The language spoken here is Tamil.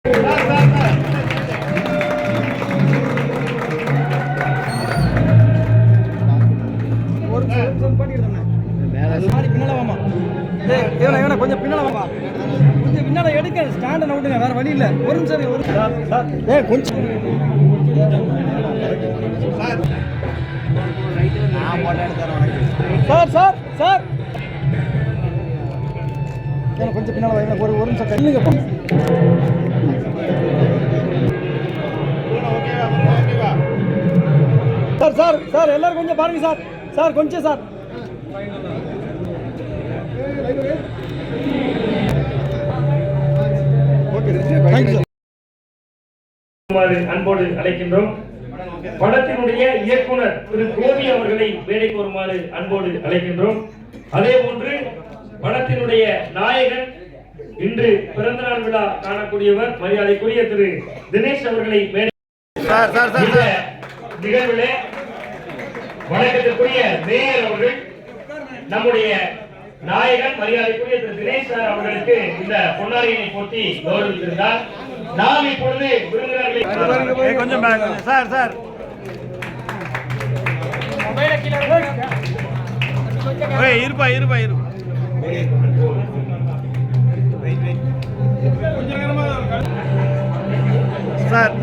கொஞ்சம் பின்னால வாமா, கொஞ்சம் பின்னால எடுக்க, ஸ்டாண்ட நவுட்டுங்க, வேற வழி இல்ல. ஒரு நிமிஷம் ஒரு கொஞ்சம் சார் சார் சார் கொஞ்சம் பின்னால வாங்க, ஒரு நிமிஷம் கல்லுங்க. சார் சார் சார் எல்லாரும் கொஞ்சம் பாருங்க சார். சார் கொஞ்சம் சார் அன்போடு அழைக்கின்றோம். படத்தினுடைய இயக்குனர் திரு கோவி அவர்களை வேலைக்கு வருமாறு அன்போடு அழைக்கின்றோம். அதே போன்று படத்தினுடைய நாயகன், இன்று பிறந்தநாள் விழா காணக்கூடியவர் மரியாதைக்குரிய திரு தினேஷ் அவர்களை நிகழ்விலே வணக்கத்திற்குரிய மேயர் அவர்கள், நம்முடைய நாயகன் மரியாதைக்குரிய திரு தினேஷ் அவர்களுக்கு இந்த பொன்னாரியினை போட்டி கௌரவித்திருந்தார். நாம் இப்பொழுது விருந்தினர்களை கொஞ்சம் சார் சார் இருப்பா இருப்பா இருப்பா சார்